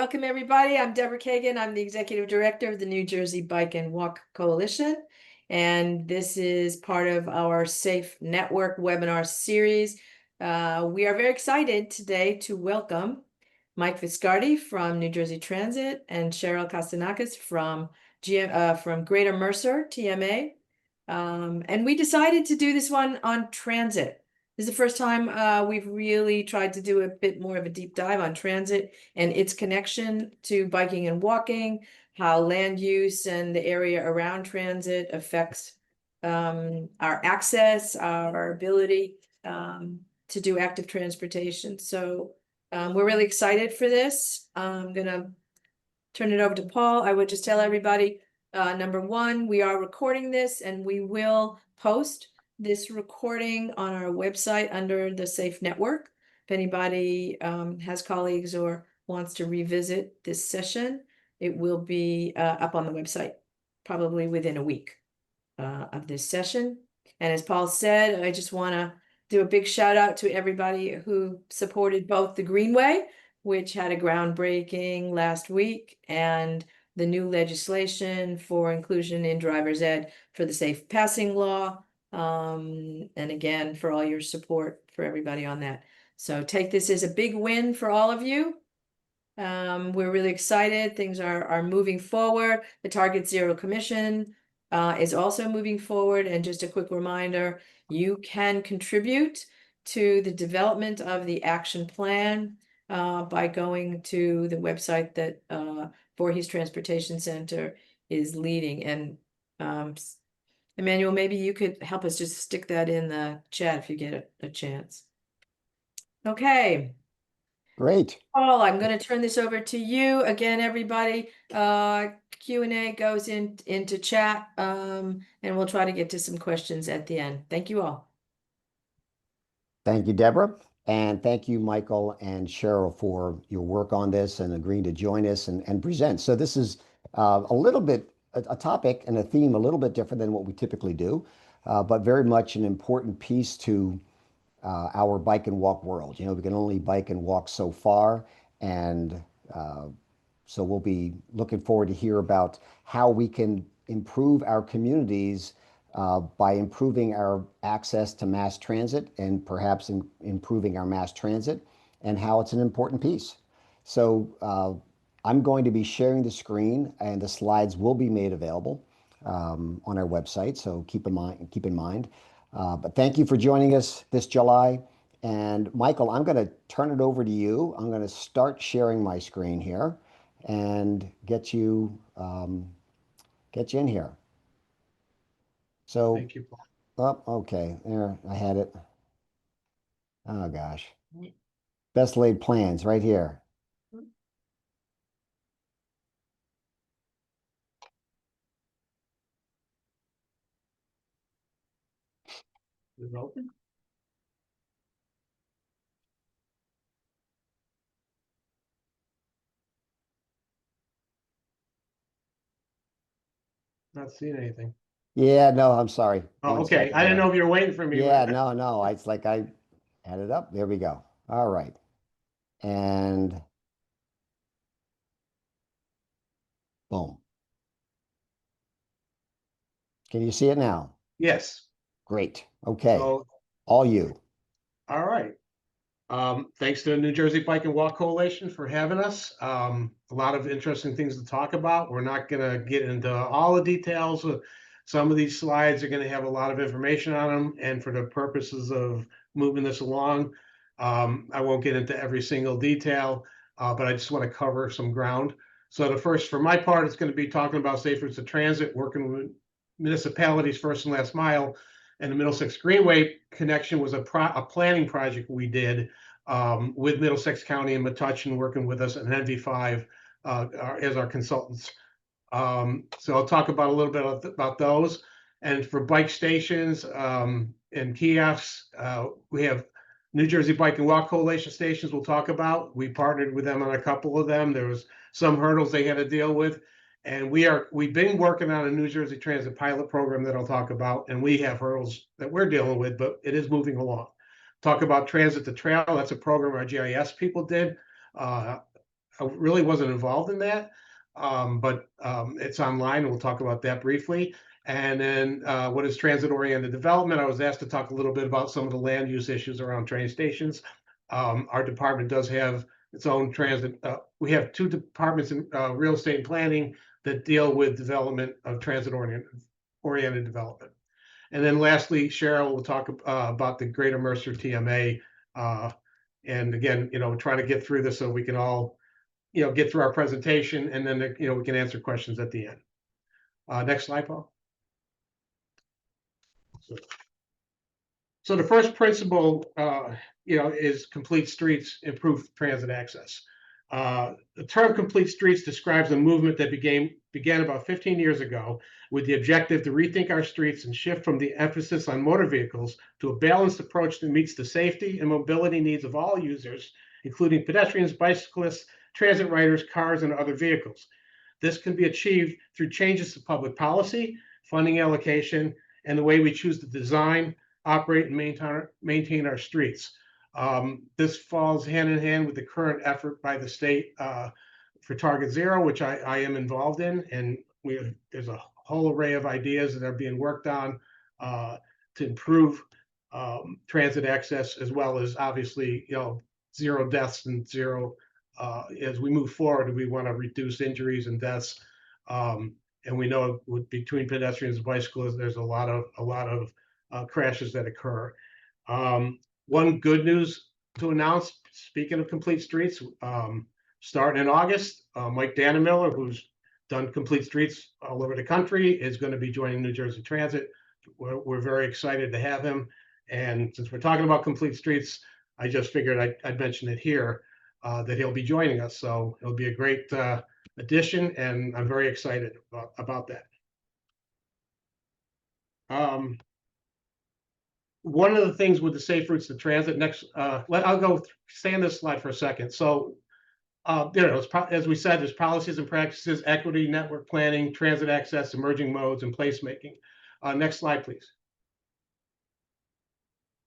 Welcome, everybody. I'm Deborah Kagan. I'm the Executive Director of the New Jersey Bike and Walk Coalition. And this is part of our Safe Network webinar series. We are very excited today to welcome Mike Viscardi from New Jersey Transit and Cheryl Kastrenakes from Greater Mercer, TMA. And we decided to do this one on transit. This is the first time we've really tried to do a bit more of a deep dive on transit and its connection to biking and walking, how land use and the area around transit affects our access, our ability to do active transportation. So we're really excited for this. I'm gonna turn it over to Paul. I would just tell everybody, number one, we are recording this and we will post this recording on our website under the Safe Network. If anybody has colleagues or wants to revisit this session, it will be up on the website probably within a week of this session. And as Paul said, I just want to do a big shout out to everybody who supported both the Greenway, which had a groundbreaking last week, and the new legislation for inclusion in driver's ed for the safe passing law. And again, for all your support for everybody on that. So take this as a big win for all of you. We're really excited. Things are moving forward. The Target Zero Commission is also moving forward. And just a quick reminder, you can contribute to the development of the action plan by going to the website that Voorhees Transportation Center is leading. And Emmanuel, maybe you could help us just stick that in the chat if you get a chance. Okay. Great. Paul, I'm going to turn this over to you again, everybody. Q&A goes into chat, and we'll try to get to some questions at the end. Thank you all. Thank you, Deborah. And thank you, Michael and Cheryl, for your work on this and agreeing to join us and present. So this is a little bit a topic and a theme a little bit different than what we typically do, but very much an important piece to our bike and walk world. You know, we can only bike and walk so far, and so we'll be looking forward to hear about how we can improve our communities by improving our access to mass transit and perhaps improving our mass transit, and how it's an important piece. So I'm going to be sharing the screen, and the slides will be made available on our website. So keep in mind. But thank you for joining us this July. And Michael, I'm going to turn it over to you. I'm going to start sharing my screen here and get you in here. So, thank you, Paul. Oh, okay, there, I had it. Oh gosh, best laid plans right here. Is it open? Not seeing anything. Yeah, no, I'm sorry. Oh, One okay. second I didn't there. know if you were waiting for me. Yeah, no. It's like I had it up. There we go. All right. And boom. Can you see it now? Yes. Great. Okay. So, all you. All right. Thanks to the New Jersey Bike and Walk Coalition for having us. A lot of interesting things to talk about. We're not going to get into all the details. Some of these slides are going to have a lot of information on them, and for the purposes of moving this along, I won't get into every single detail, but I just want to cover some ground. So the first, for my part, it's going to be talking about safe routes of transit, working with municipalities first and last mile. And the Middlesex Greenway connection was a planning project we did with Middlesex County and Metuchen working with us, and NV5 as our consultants. So I'll talk about a little bit about those. And for bike stations and kiosks, we have New Jersey Bike and Walk Coalition stations we'll talk about. We partnered with them on a couple of them. There was some hurdles they had to deal with. And we've been working on a New Jersey Transit pilot program that I'll talk about, and we have hurdles that we're dealing with, but it is moving along. Talk about Transit to Trail. That's a program our GIS people did really wasn't involved in that, but it's online. We'll talk about that briefly. And then what is transit-oriented development? I was asked to talk a little bit about some of the land use issues around train stations. Our department does have its own transit. We have two departments in real estate and planning that deal with development of transit-oriented development. And then lastly, Cheryl will talk about the Greater Mercer TMA. And again, trying to get through this so we can all, get through our presentation, and then, we can answer questions at the end. Next slide, Paul. So the first principle, is complete streets, improve transit access. The term complete streets describes a movement that began about 15 years ago with the objective to rethink our streets and shift from the emphasis on motor vehicles to a balanced approach that meets the safety and mobility needs of all users, including pedestrians, bicyclists, transit riders, cars, and other vehicles. This can be achieved through changes to public policy, funding allocation, and the way we choose to design, operate, and maintain our streets. This falls hand in hand with the current effort by the state for Target Zero, which I am involved in, and there's a whole array of ideas that are being worked on to improve transit access, as well as obviously zero deaths and zero as we move forward. We want to reduce injuries and deaths, and we know between pedestrians and bicyclists, there's a lot of crashes that occur. One good news to announce, speaking of complete streets, starting in August, Mike Dannemiller, who's done complete streets all over the country, is going to be joining New Jersey Transit. We're very excited to have him. And since we're talking about complete streets, I just figured I'd mention it here, that he'll be joining us. So it'll be a great addition, and I'm very excited about that. One of the things with the safe routes to transit, next, I'll stay on this slide for a second. So, as we said, there's policies and practices, equity, network planning, transit access, emerging modes, and placemaking. Next slide, please.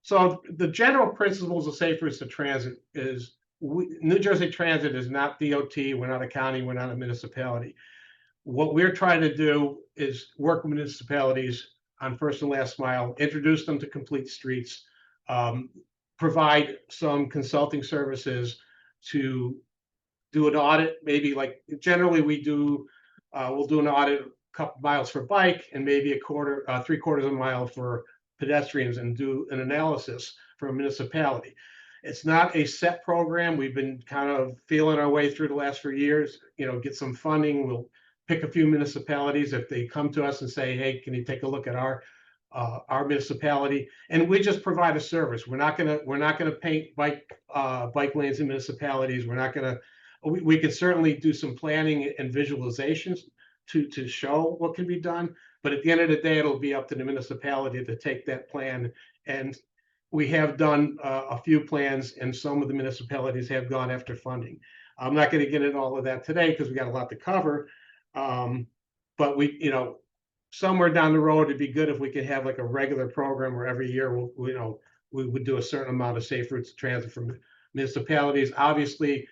So the general principles of safe routes to transit is New Jersey Transit is not DOT, we're not a county, we're not a municipality. What we're trying to do is work with municipalities on first and last mile, introduce them to complete streets, provide some consulting services to do an audit. Maybe like generally we'll do an audit a couple miles for bike and maybe three-quarters of a mile for pedestrians, and do an analysis for a municipality. It's not a set program. We've been kind of feeling our way through the last few years, get some funding. We'll pick a few municipalities if they come to us and say, hey, can you take a look at our municipality? And we just provide a service. We're not gonna paint bike lanes in municipalities. We can certainly do some planning and visualizations to show what can be done. But at the end of the day, it'll be up to the municipality to take that plan. And we have done a few plans, and some of the municipalities have gone after funding. I'm not going to get into all of that today because we got a lot to cover. But we, somewhere down the road, it'd be good if we could have like a regular program where every year we would do a certain amount of safe routes to transit for municipalities. Obviously,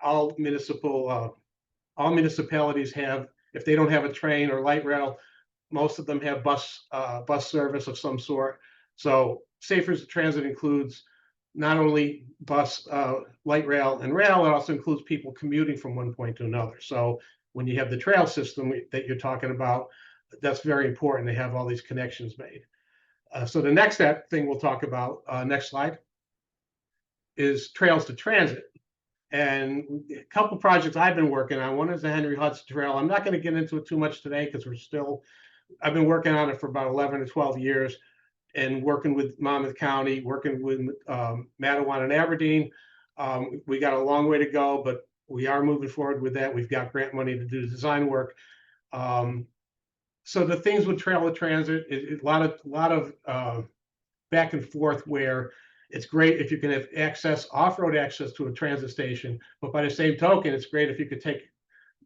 all municipalities have, if they don't have a train or light rail, most of them have bus service of some sort. So safe routes to transit includes not only bus, light rail, and rail, it also includes people commuting from one point to another. So when you have the trail system that you're talking about, that's very important to have all these connections made. So the next thing we'll talk about, next slide, is trails to transit. And a couple projects I've been working on. One is the Henry Hudson Trail. I'm not going to get into it too much today because I've been working on it for about 11 to 12 years, and working with Monmouth County, working with Matawan and Aberdeen. We got a long way to go, but we are moving forward with that. We've got grant money to do the design work. So the things with trail to transit is a lot of back and forth, where it's great if you can have access, off-road access to a transit station, but by the same token, it's great if you could take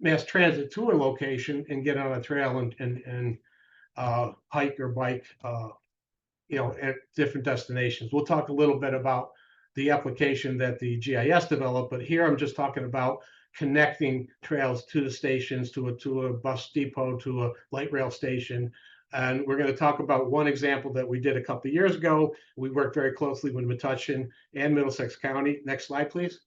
mass transit to a location and get on a trail and hike or bike, at different destinations. We'll talk a little bit about the application that the GIS developed, but here I'm just talking about connecting trails to the stations, to a bus depot, to a light rail station. And we're going to talk about one example that we did a couple of years ago. We worked very closely with Metuchen and Middlesex County. Next slide, please.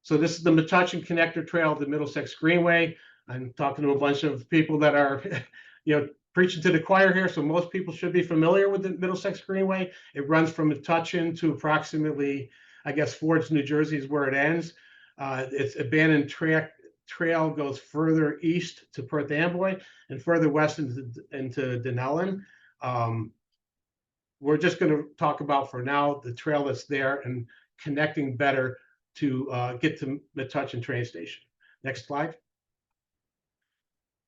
So this is the Metuchen Connector Trail, the Middlesex Greenway. I'm talking to a bunch of people that are, preaching to the choir here. So most people should be familiar with the Middlesex Greenway. It runs from Metuchen to approximately, I guess, Ford's, New Jersey is where it ends. It's abandoned trail goes further east to Perth Amboy and further west into Dunellen. We're just going to talk about for now the trail that's there and connecting better to get to Metuchen train station. Next slide.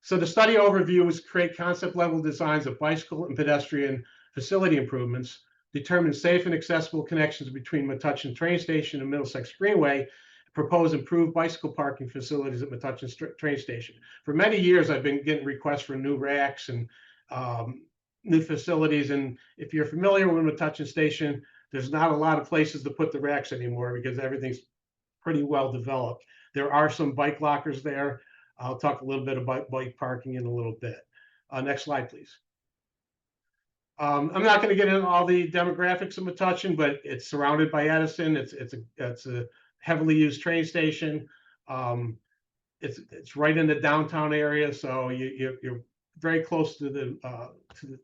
So the study overview is create concept level designs of bicycle and pedestrian facility improvements, determine safe and accessible connections between Metuchen train station and Middlesex Greenway, propose improved bicycle parking facilities at Metuchen train station. For many years, I've been getting requests for new racks and new facilities. And if you're familiar with Metuchen station, there's not a lot of places to put the racks anymore because everything's pretty well developed. There are some bike lockers there. I'll talk a little bit about bike parking in a little bit. Next slide, please. I'm not going to get into all the demographics of Metuchen, but it's surrounded by Edison. It's a heavily used train station. It's right in the downtown area, so you're very close to the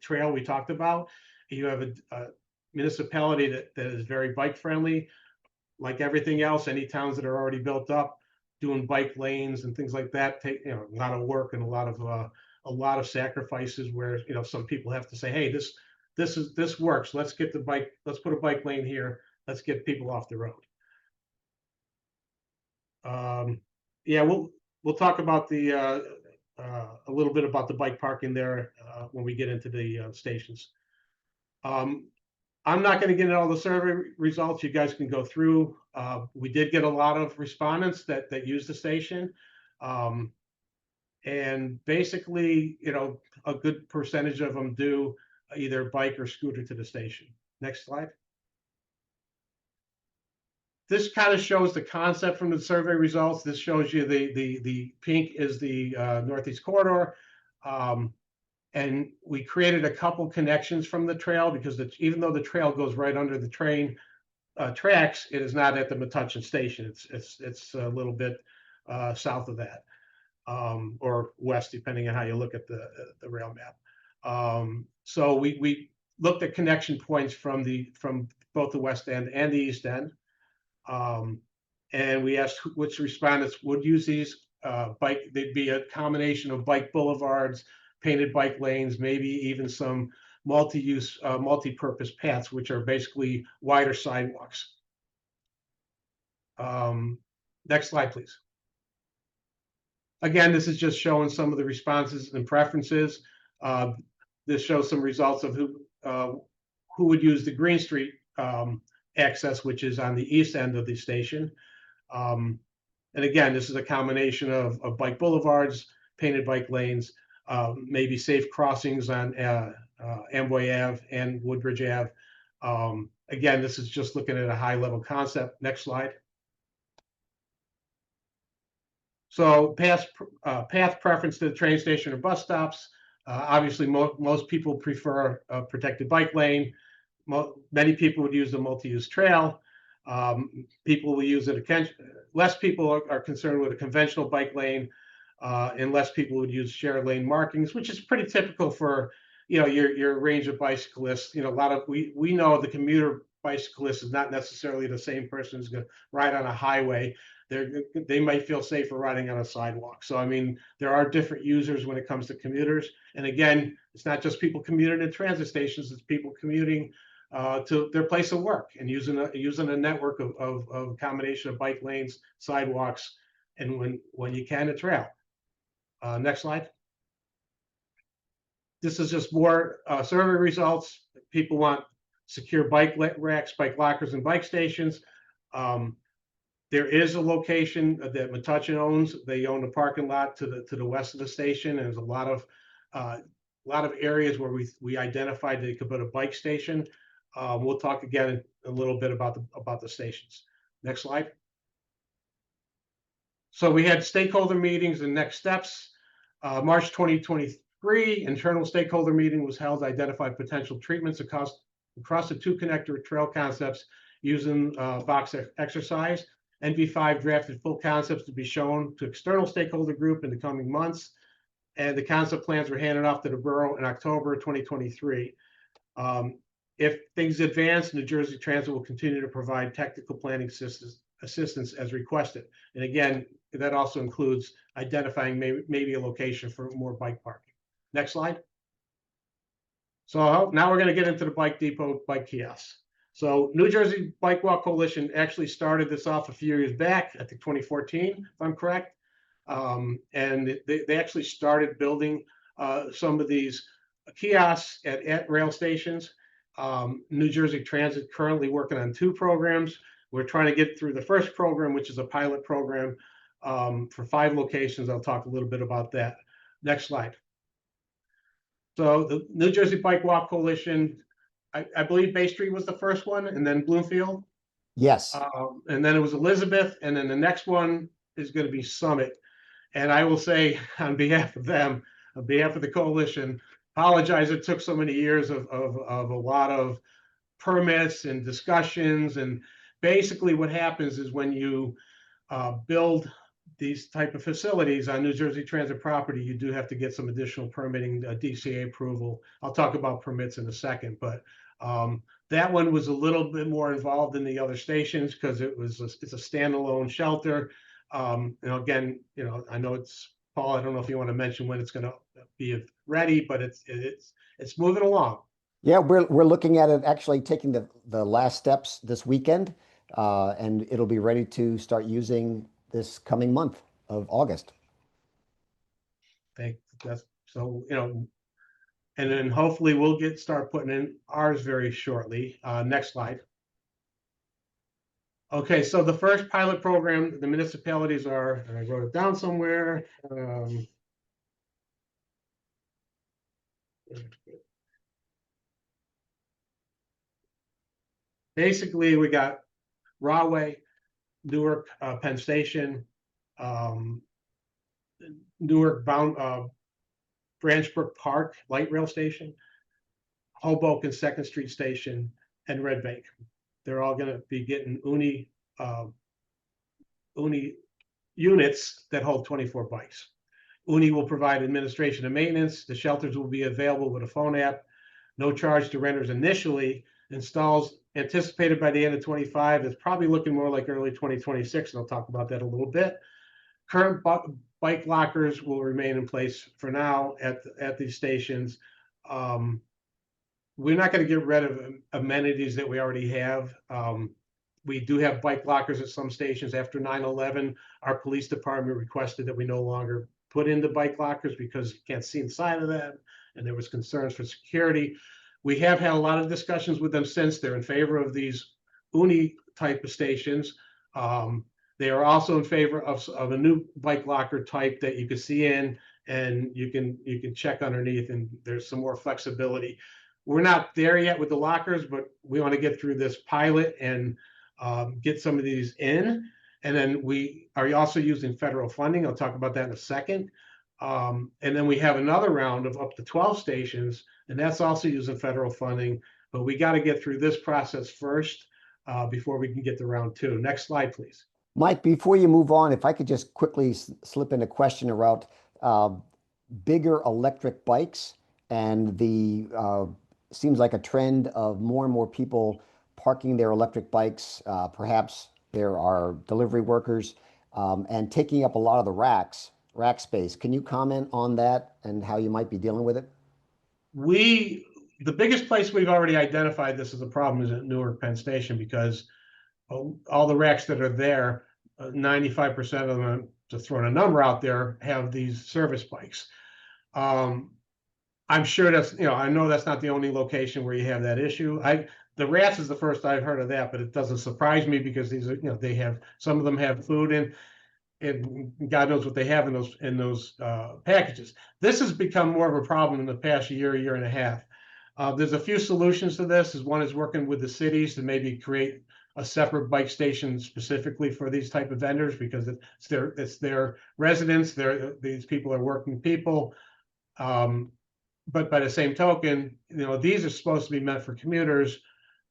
trail we talked about. You have a municipality that is very bike friendly. Like everything else, any towns that are already built up, doing bike lanes and things like that take a lot of work and a lot of sacrifices where some people have to say, hey, this works. Let's put a bike lane here. Let's get people off the road. Yeah, we'll talk about a little bit about the bike parking there when we get into the stations. I'm not going to get into all the survey results. You guys can go through. We did get a lot of respondents that use the station. And basically, a good percentage of them do either bike or scooter to the station. Next slide. This kind of shows the concept from the survey results. This shows you the pink is the Northeast Corridor. And we created a couple connections from the trail because even though the trail goes right under the train tracks, it is not at the Metuchen station. It's a little bit south of that or west, depending on how you look at the rail map. So we looked at connection points from both the west end and the east end, and we asked which respondents would use these bike. They'd be a combination of bike boulevards, painted bike lanes, maybe even some multi-use, multi-purpose paths, which are basically wider sidewalks. Next slide, please. Again, this is just showing some of the responses and preferences. This shows some results of who would use the Green Street access, which is on the east end of the station. And again, this is a combination of bike boulevards, painted bike lanes, maybe safe crossings on Amboy Ave and Woodbridge Ave. Again, this is just looking at a high level concept. Next slide. So path preference to the train station or bus stops. Obviously, most people prefer a protected bike lane. Many people would use the multi-use trail. People will use it. Less people are concerned with a conventional bike lane. And less people would use shared lane markings, which is pretty typical for your range of bicyclists. A lot of we know the commuter bicyclist is not necessarily the same person who's going to ride on a highway. They might feel safer riding on a sidewalk. So I mean, there are different users when it comes to commuters. And again, it's not just people commuting to transit stations; it's people commuting to their place of work and using a network of combination of bike lanes, sidewalks, and when you can, a trail. Next slide. This is just more survey results. People want secure bike racks, bike lockers, and bike stations. There is a location that Metuchen owns. They own a parking lot to the west of the station. And there's a lot of areas where we identified they could put a bike station. We'll talk again a little bit about the stations. Next slide. So we had stakeholder meetings and next steps. March 2023, internal stakeholder meeting was held to identify potential treatments across the 2 connector trail concepts using box exercise. NV5 drafted full concepts to be shown to external stakeholder group in the coming months, and the concept plans were handed off to the borough in October 2023. If things advance, New Jersey Transit will continue to provide technical planning assistance as requested. And again, that also includes identifying maybe a location for more bike parking. Next slide. So now we're going to get into the bike depot, bike kiosks. So New Jersey Bike Walk Coalition actually started this off a few years back, I think 2014, if I'm correct. And they actually started building some of these kiosks at rail stations. New Jersey Transit currently working on 2 programs. We're trying to get through the first program, which is a pilot program for 5 locations. I'll talk a little bit about that. Next slide. So the New Jersey Bike Walk Coalition, I believe Bay Street was the first one, and then Bloomfield. Yes. And then it was Elizabeth, and then the next one is going to be Summit. And I will say on behalf of them, on behalf of the coalition, apologize it took so many years of a lot of permits and discussions. And basically what happens is when you build these type of facilities on New Jersey Transit property, you do have to get some additional permitting, DCA approval. I'll talk about permits in a second, but that one was a little bit more involved than the other stations because it's a standalone shelter. Again, I know it's Paul. I don't know if you want to mention when it's going to be ready, but it's moving along. Yeah, we're looking at it actually taking the last steps this weekend, and it'll be ready to start using this coming month of August. So, and then hopefully we'll start putting in ours very shortly. Next slide. Okay, so the first pilot program, the municipalities are, and I wrote it down somewhere. Basically, we got Rahway, Newark, Penn Station, Newark Branchbrook Park Light Rail Station, Hoboken 2nd Street Station, and Red Bank. They're all going to be getting Uni units that hold 24 bikes. Uni will provide administration and maintenance. The shelters will be available with a phone app. No charge to renters initially. Installs anticipated by the end of 25. It's probably looking more like early 2026, and I'll talk about that a little bit. Current bike lockers will remain in place for now at these stations. We're not going to get rid of amenities that we already have. We do have bike lockers at some stations. After 9/11, our police department requested that we no longer put in the bike lockers because you can't see inside of them, and there was concerns for security. We have had a lot of discussions with them since. They're in favor of these Uni type of stations. They are also in favor of a new bike locker type that you can see in, and you can check underneath, and there's some more flexibility. We're not there yet with the lockers, but we want to get through this pilot and get some of these in. And then we are also using federal funding. I'll talk about that in a second. And then we have another round of up to 12 stations, and that's also using federal funding. But we got to get through this process first before we can get to round 2. Next slide, please. Mike, before you move on, if I could just quickly slip in a question around bigger electric bikes and the seems like a trend of more and more people parking their electric bikes. Perhaps there are delivery workers and taking up a lot of the rack space. Can you comment on that and how you might be dealing with it? The biggest place we've already identified this as a problem is at Newark Penn Station, because all the racks that are there, 95% of them, just throwing a number out there, have these service bikes. I'm sure that's, I know that's not the only location where you have that issue. The rats is the first I've heard of that, but it doesn't surprise me because these are, some of them have food in, and God knows what they have in those packages. This has become more of a problem in the past year and a half. There's a few solutions to this. One is working with the cities to maybe create a separate bike station specifically for these type of vendors, because it's their residents. These people are working people. But by the same token, these are supposed to be meant for commuters.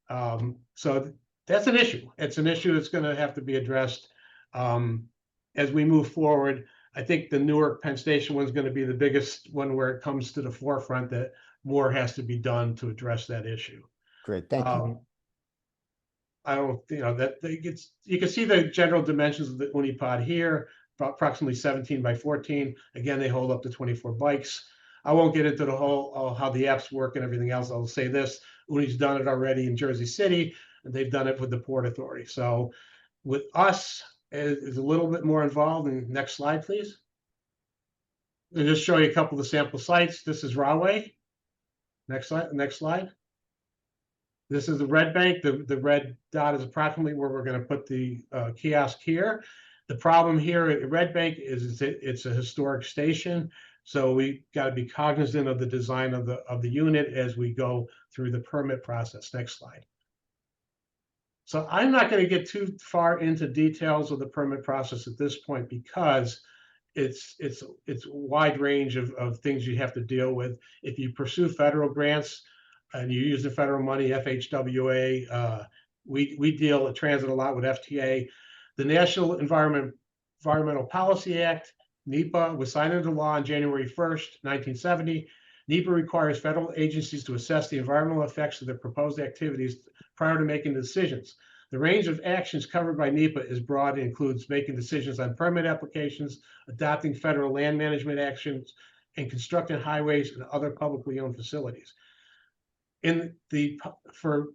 So that's an issue. It's an issue that's going to have to be addressed as we move forward. I think the Newark Penn Station one is going to be the biggest one where it comes to the forefront that more has to be done to address that issue. Great, thank you. I don't, you can see the general dimensions of the Unipod here, approximately 17 by 14. Again, they hold up to 24 bikes. I won't get into the whole how the apps work and everything else. I'll say this: Uni's done it already in Jersey City, and they've done it with the Port Authority. So with us, is a little bit more involved. And next slide, please. I'll just show you a couple of the sample sites. This is Rahway. Next slide. Next slide. This is the Red Bank. The red dot is approximately where we're going to put the kiosk here. The problem here at Red Bank is it's a historic station. So we got to be cognizant of the design of the unit as we go through the permit process. Next slide. So I'm not going to get too far into details of the permit process at this point, because it's a wide range of things you have to deal with. If you pursue federal grants and you use the federal money, FHWA, we deal at transit a lot with FTA. The National Environmental Policy Act, NEPA, was signed into law on January 1st, 1970. NEPA requires federal agencies to assess the environmental effects of their proposed activities prior to making decisions. The range of actions covered by NEPA is broad and includes making decisions on permit applications, adopting federal land management actions, and constructing highways and other publicly owned facilities. For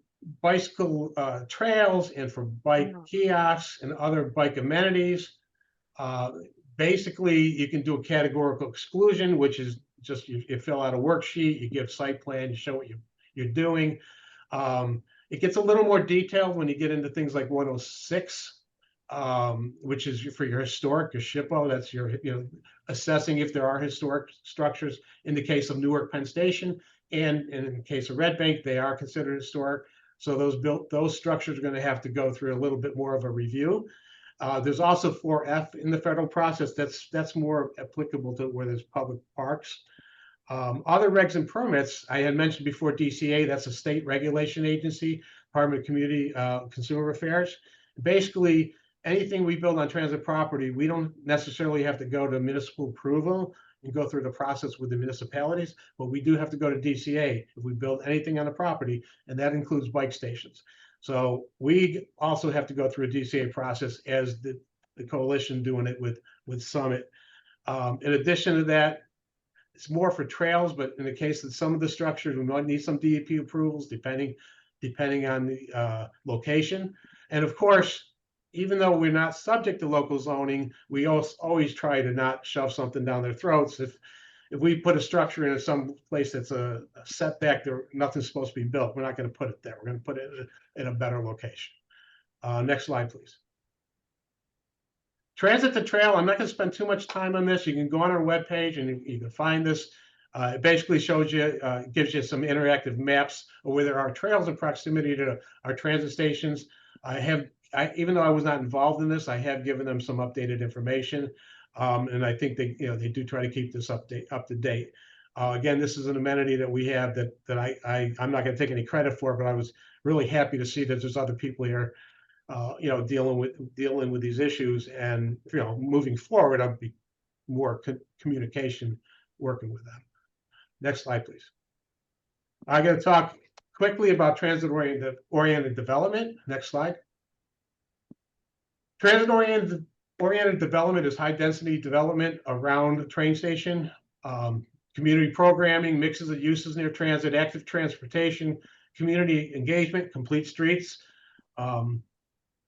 bicycle trails and for bike kiosks and other bike amenities, basically, you can do a categorical exclusion, which is just you fill out a worksheet, you give site plan, you show what you're doing. It gets a little more detailed when you get into things like 106, which is for your historic, your SHPO. That's your assessing if there are historic structures. In the case of Newark Penn Station, and in the case of Red Bank, they are considered historic. So those structures are going to have to go through a little bit more of a review. There's also 4F in the federal process. That's more applicable to where there's public parks. Other regs and permits, I had mentioned before, DCA, that's a state regulation agency, Department of Community Consumer Affairs. Basically, anything we build on transit property, we don't necessarily have to go to municipal approval and go through the process with the municipalities, but we do have to go to DCA if we build anything on the property, and that includes bike stations. So we also have to go through a DCA process as the coalition doing it with Summit. In addition to that, it's more for trails, but in the case of some of the structures, we might need some DEP approvals depending on the location. And of course, even though we're not subject to local zoning, we always try to not shove something down their throats. If we put a structure in some place that's a setback, nothing's supposed to be built, we're not going to put it there. We're going to put it in a better location. Next slide, please. Transit to trail, I'm not going to spend too much time on this. You can go on our webpage and you can find this. It basically shows you, gives you some interactive maps of where there are trails in proximity to our transit stations. Even though I was not involved in this, I have given them some updated information. And I think they do try to keep this up to date. Again, this is an amenity that we have that I'm not going to take any credit for, but I was really happy to see that there's other people here dealing with these issues, and moving forward, I'll be more communication working with them. Next slide, please. I'm going to talk quickly about transit-oriented development. Next slide. Transit-oriented development is high-density development around a train station. Community programming, mixes of uses near transit, active transportation, community engagement, complete streets.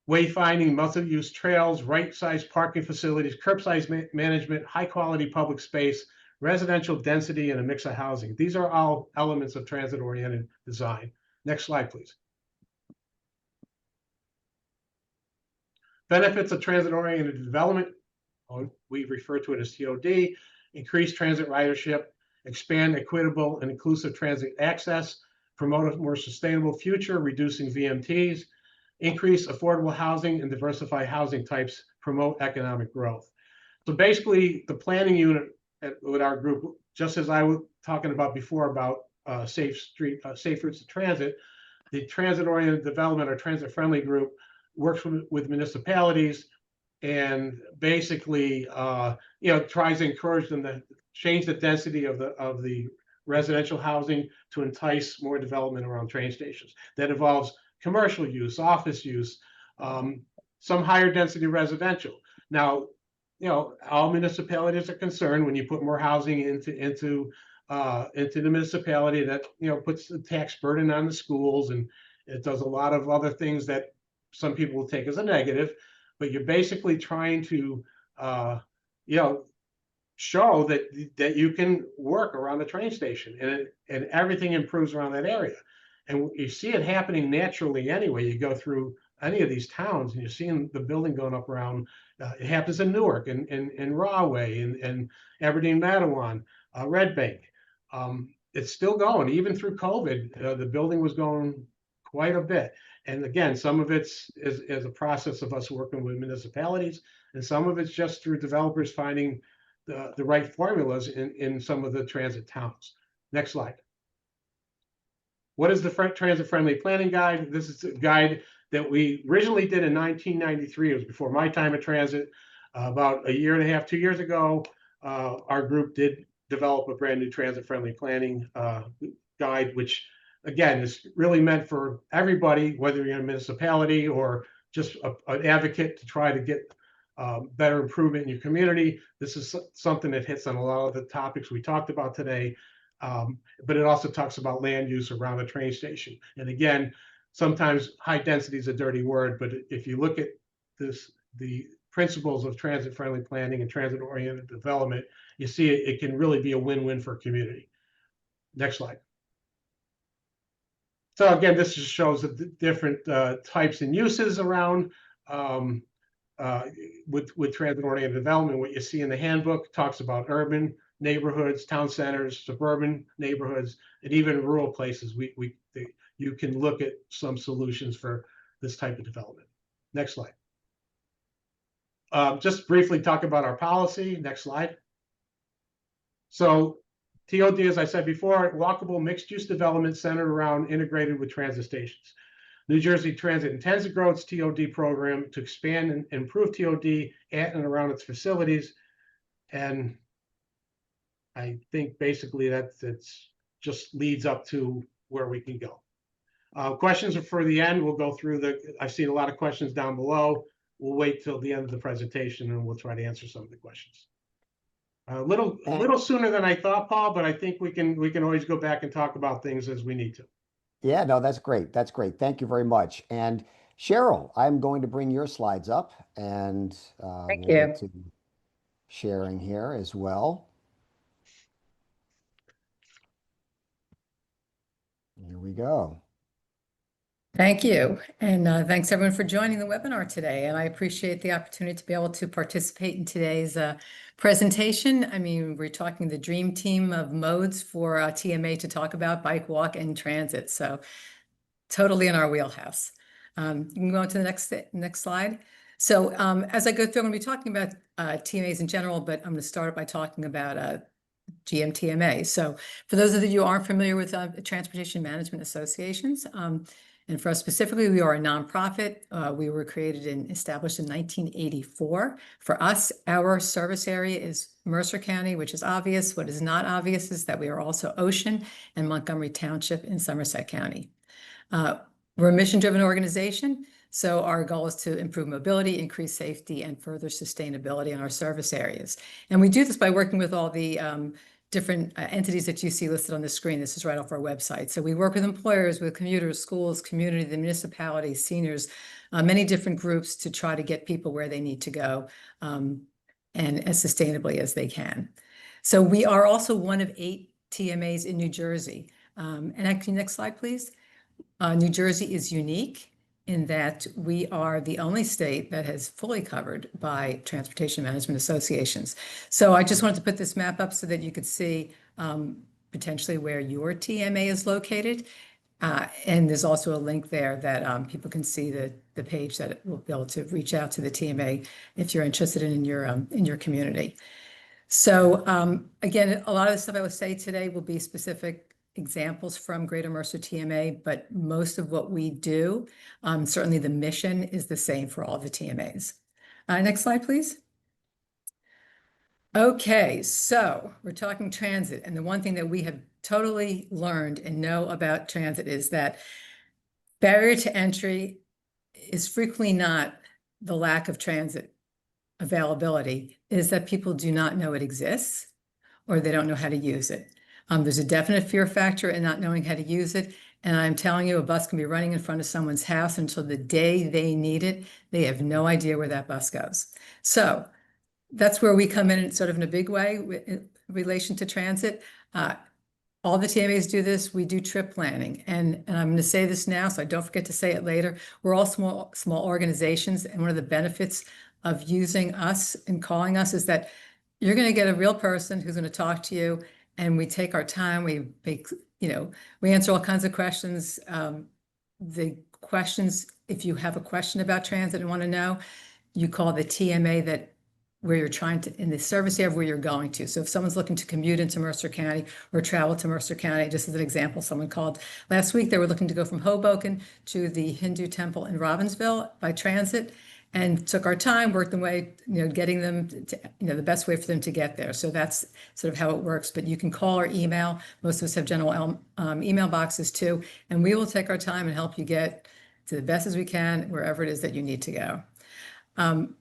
Wayfinding, multi-use trails, right-sized parking facilities, curbside management, high-quality public space, residential density, and a mix of housing. These are all elements of transit-oriented design. Next slide, please. Benefits of transit-oriented development, we refer to it as TOD: increase transit ridership, expand equitable and inclusive transit access, promote a more sustainable future, reducing VMTs, increase affordable housing and diversify housing types, promote economic growth. So basically, the planning unit with our group, just as I was talking about before about safe routes to transit, the transit-oriented development or transit-friendly group works with municipalities and basically, tries to encourage them to change the density of the residential housing to entice more development around train stations. That involves commercial use, office use, some higher density residential. Now, all municipalities are concerned when you put more housing into the municipality, that puts the tax burden on the schools, and it does a lot of other things that some people will take as a negative. But you're basically trying to show that you can work around the train station, and everything improves around that area. And you see it happening naturally anyway. You go through any of these towns and you're seeing the building going up around. It happens in Newark and Rahway and Aberdeen, Mattawan, Red Bank. It's still going even through COVID. The building was going quite a bit. And again, some of it's is a process of us working with municipalities, and some of it's just through developers finding the right formulas in some of the transit towns. Next slide. What is the transit-friendly planning guide? This is a guide that we originally did in 1993. It was before my time at transit. About a year and a half, 2 years ago, our group did develop a brand new transit-friendly planning guide, which again is really meant for everybody, whether you're in a municipality or just an advocate to try to get better improvement in your community. This is something that hits on a lot of the topics we talked about today. But it also talks about land use around a train station. And again, sometimes high density is a dirty word, but if you look at the principles of transit-friendly planning and transit-oriented development, you see it can really be a win-win for a community. Next slide. So again, this just shows the different types and uses around with transit-oriented development. What you see in the handbook talks about urban neighborhoods, town centers, suburban neighborhoods, and even rural places. You can look at some solutions for this type of development. Next slide. Just briefly talk about our policy. Next slide. So TOD, as I said before, walkable mixed-use development centered around integrated with transit stations. New Jersey Transit intends to grow its TOD program to expand and improve TOD at and around its facilities. And I think basically that's just leads up to where we can go. Questions are for the end. We'll go through I've seen a lot of questions down below. We'll wait till the end of the presentation and we'll try to answer some of the questions. A little sooner than I thought, Paul, but I think we can always go back and talk about things as we need to. Yeah, no, that's great. That's great. Thank you very much. And Cheryl, I'm going to bring your slides up, and Thank we'll you. get to sharing here as well. Here we go. Thank you. And thanks everyone for joining the webinar today. And I appreciate the opportunity to be able to participate in today's presentation. I mean, we're talking the dream team of modes for TMA to talk about: bike, walk, and transit. So totally in our wheelhouse. You can go on to the next slide. So as I go through, I'm going to be talking about TMAs in general, but I'm going to start by talking about GMTMA. So for those of you who aren't familiar with transportation management associations, and for us specifically, we are a nonprofit. We were created and established in 1984. For us, our service area is Mercer County, which is obvious. What is not obvious is that we are also Ocean and Montgomery Township in Somerset County. We're a mission-driven organization, so our goal is to improve mobility, increase safety, and further sustainability in our service areas. And we do this by working with all the different entities that you see listed on the screen. This is right off our website. So we work with employers, with commuters, schools, community, the municipality, seniors, many different groups to try to get people where they need to go and as sustainably as they can. So we are also one of 8 TMAs in New Jersey. And actually, next slide, please. New Jersey is unique in that we are the only state that has fully covered by transportation management associations. So I just wanted to put this map up so that you could see potentially where your TMA is located. And there's also a link there that people can see the page that will be able to reach out to the TMA if you're interested in your community. So again, a lot of the stuff I will say today will be specific examples from Greater Mercer TMA, but most of what we do, certainly the mission is the same for all the TMAs. Next slide, please. Okay, so we're talking transit, and the one thing that we have totally learned and know about transit is that barrier to entry is frequently not the lack of transit availability, is that people do not know it exists or they don't know how to use it. There's a definite fear factor in not knowing how to use it. And I'm telling you, a bus can be running in front of someone's house until the day they need it. They have no idea where that bus goes. So that's where we come in sort of in a big way in relation to transit. All the TMAs do this. We do trip planning. And I'm going to say this now, so I don't forget to say it later. We're all small organizations. And one of the benefits of using us and calling us is that you're going to get a real person who's going to talk to you. And we take our time. We make, we answer all kinds of questions. The questions, if you have a question about transit and want to know, you call the TMA where you're trying to, in the service area where you're going to. So if someone's looking to commute into Mercer County or travel to Mercer County, just as an example, someone called last week, they were looking to go from Hoboken to the Hindu temple in Robbinsville by transit, and took our time, worked the way, getting them to, the best way for them to get there. So that's sort of how it works. But you can call or email. Most of us have general email boxes too, and we will take our time and help you get to the best as we can wherever it is that you need to go.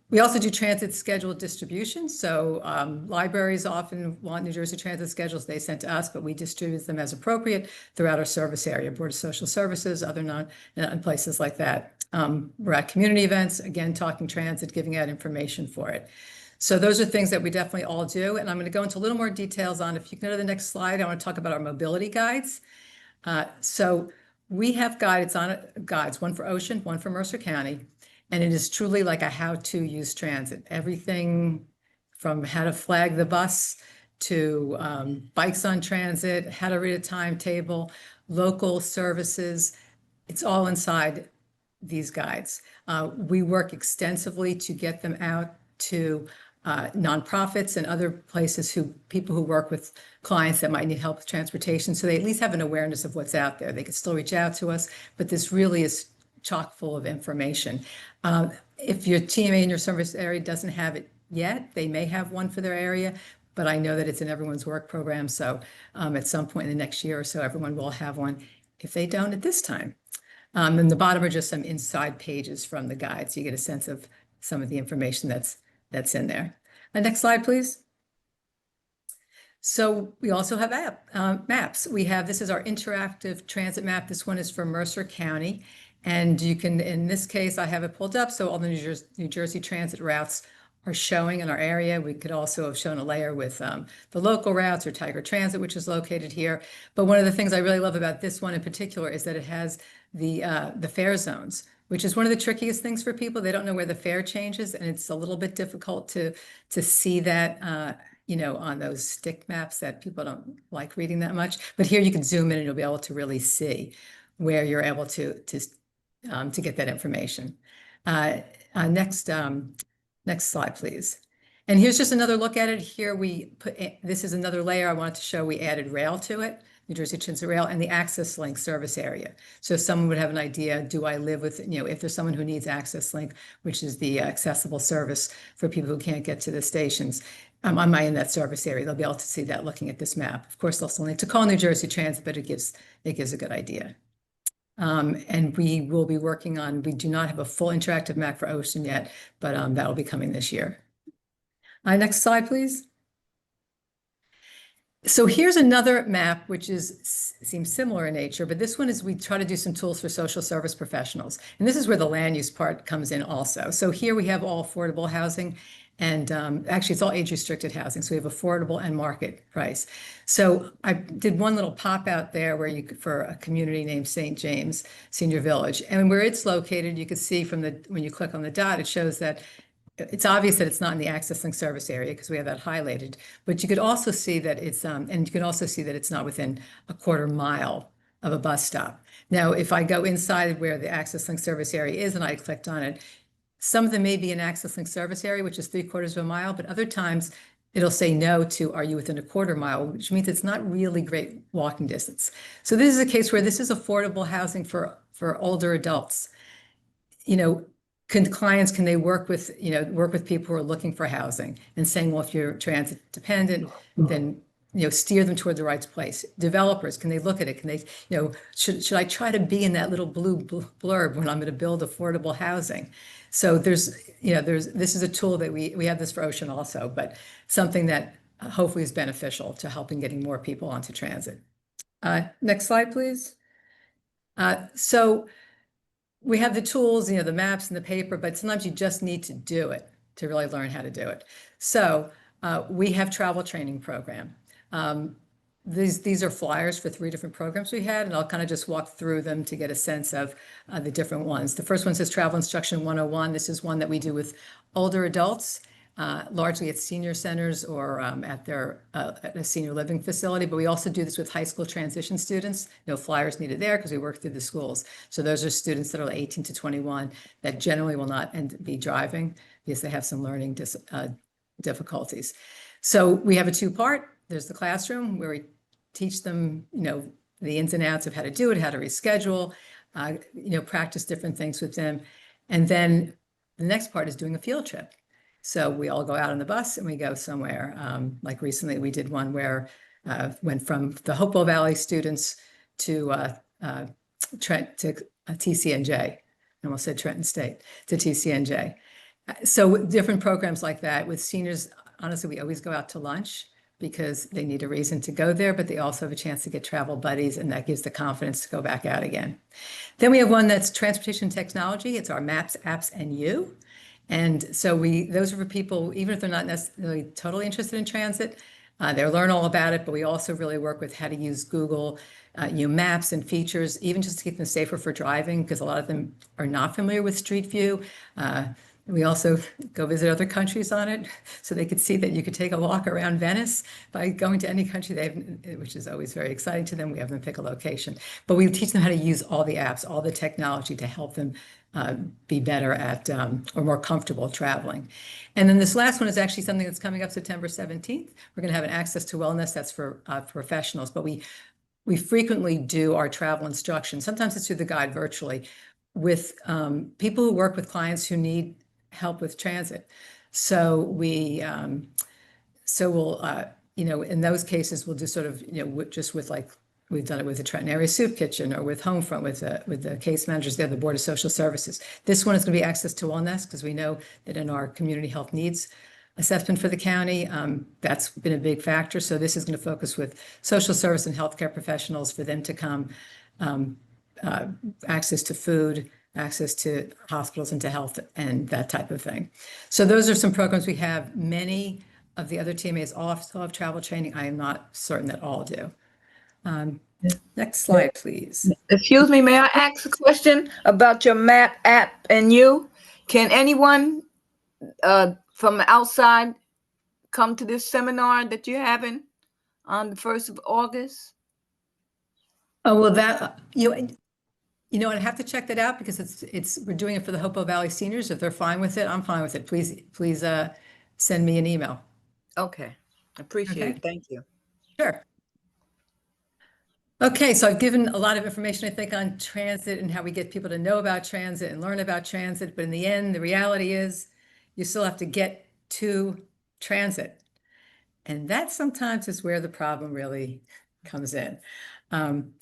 We also do transit schedule distribution. So libraries often want New Jersey transit schedules they sent to us, but we distribute them as appropriate throughout our service area, Board of Social Services, other places like that. We're at community events, again, talking transit, giving out information for it. So those are things that we definitely all do. And I'm going to go into a little more details on, if you can go to the next slide, I want to talk about our mobility guides. So we have guides, one for Ocean, one for Mercer County. And it is truly like a how to use transit. Everything from how to flag the bus to bikes on transit, how to read a timetable, local services. It's all inside these guides. We work extensively to get them out to nonprofits and other places people who work with clients that might need help with transportation. So they at least have an awareness of what's out there. They can still reach out to us, but this really is chock full of information. If your TMA in your service area doesn't have it yet, they may have one for their area, but I know that it's in everyone's work program. So at some point in the next year or so, everyone will have one if they don't at this time. And the bottom are just some inside pages from the guide. So you get a sense of some of the information that's in there. Next slide, please. So we also have maps. This is our interactive transit map. This one is for Mercer County. And you can, in this case, I have it pulled up. So all the New Jersey transit routes are showing in our area. We could also have shown a layer with the local routes or Tiger Transit, which is located here. But one of the things I really love about this one in particular is that it has the fare zones, which is one of the trickiest things for people. They don't know where the fare changes, and it's a little bit difficult to see that on those stick maps that people don't like reading that much. But here you can zoom in and you'll be able to really see where you're able to get that information. Next slide, please. And here's just another look at it. Here this is another layer I wanted to show. We added rail to it, New Jersey Transit Rail, and the Access Link service area. So someone would have an idea, do I live with, if there's someone who needs Access Link, which is the accessible service for people who can't get to the stations, am I in that service area? They'll be able to see that looking at this map. Of course, they'll still need to call New Jersey Transit, but it gives a good idea. And we will be working on, we do not have a full interactive map for Ocean yet, but that will be coming this year. Next slide, please. So here's another map, which seems similar in nature, but this one is, we try to do some tools for social service professionals. And this is where the land use part comes in also. So here we have all affordable housing, and actually it's all age restricted housing. So we have affordable and market price. So I did one little pop out there for a community named St. James Senior Village. And where it's located, you can see when you click on the dot, it shows that it's obvious that it's not in the Access Link service area because we have that highlighted, but you could also see that it's, and you can also see that it's not within a 1/4 mile of a bus stop. Now, if I go inside where the Access Link service area is and I clicked on it, some of them may be an Access Link service area, which is 3/4 of a mile, but other times it'll say no to, are you within a 1/4 mile, which means it's not really great walking distance. So this is a case where this is affordable housing for older adults. You know, can they work with people who are looking for housing and saying, well, if you're transit dependent, then steer them toward the right place. Developers, can they look at it? Can they, should I try to be in that little blue blurb when I'm going to build affordable housing? So this is a tool that we have this for Ocean also, but something that hopefully is beneficial to helping getting more people onto transit. Next slide, please. So we have the tools, the maps and the paper, but sometimes you just need to do it to really learn how to do it. So we have travel training program. These are flyers for 3 different programs we had, and I'll kind of just walk through them to get a sense of the different ones. The first one says Travel Instruction 101. This is one that we do with older adults, largely at senior centers or at a senior living facility, but we also do this with high school transition students. No flyers needed there because we work through the schools. So those are students that are 18 to 21 that generally will not be driving because they have some learning difficulties. So we have a 2-part. There's the classroom where we teach them, the ins and outs of how to do it, how to reschedule, practice different things with them. And then the next part is doing a field trip. So we all go out on the bus and we go somewhere. Like recently we did one where went from the Hopewell Valley students to TCNJ. I almost said Trenton State, to TCNJ. So with different programs like that with seniors, honestly, we always go out to lunch because they need a reason to go there, but they also have a chance to get travel buddies, and that gives the confidence to go back out again. Then we have one that's transportation technology. It's our Maps, Apps, and You. And so those are for people, even if they're not necessarily totally interested in transit, they learn all about it, but we also really work with how to use Google, maps and features, even just to keep them safer for driving, because a lot of them are not familiar with Street View. We also go visit other countries on it, so they could see that you could take a walk around Venice by going to any country which is always very exciting to them. We have them pick a location, but we teach them how to use all the apps, all the technology to help them be better at or more comfortable traveling. And then this last one is actually something that's coming up September 17th. We're going to have an Access to Wellness that's for professionals, but we frequently do our travel instruction. Sometimes it's through the guide virtually with people who work with clients who need help with transit. So we'll, in those cases, we'll do sort of, just with like, we've done it with the Trenton Area Soup Kitchen or with Homefront with the case managers there, the Board of Social Services. This one is going to be Access to Wellness because we know that in our community health needs assessment for the county, that's been a big factor. So this is going to focus with social service and healthcare professionals for them to come, access to food, access to hospitals and to health and that type of thing. So those are some programs we have. Many of the other TMAs also have travel training. I am not certain that all do. Next slide, please. Excuse me, may I ask a question about your map, app, and you? Can anyone from outside come to this seminar that you're having on the 1st of August? Oh, well, that, I'd have to check that out because we're doing it for the Hopewell Valley seniors. If they're fine with it, I'm fine with it. Please send me an email. Okay, appreciate it. Thank you. Sure. Okay, so I've given a lot of information, I think, on transit and how we get people to know about transit and learn about transit. But in the end, the reality is you still have to get to transit. And that sometimes is where the problem really comes in. One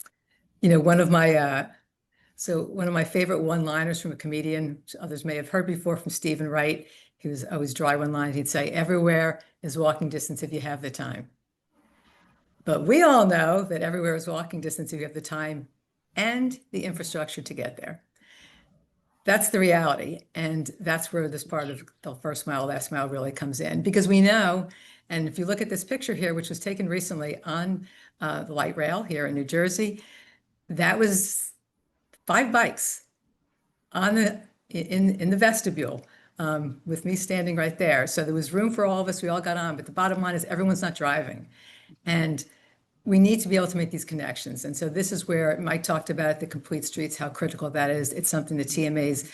of my favorite one-liners from a comedian, which others may have heard before, from Stephen Wright, he was always dry one line. He'd say, everywhere is walking distance if you have the time. But we all know that everywhere is walking distance if you have the time and the infrastructure to get there. That's the reality. And that's where this part of the first mile, last mile really comes in, because we know, and if you look at this picture here, which was taken recently on the light rail here in New Jersey, that was 5 bikes in the vestibule with me standing right there. So there was room for all of us. We all got on, but the bottom line is everyone's not driving. And we need to be able to make these connections. And so this is where Mike talked about the complete streets, how critical that is. It's something the TMAs,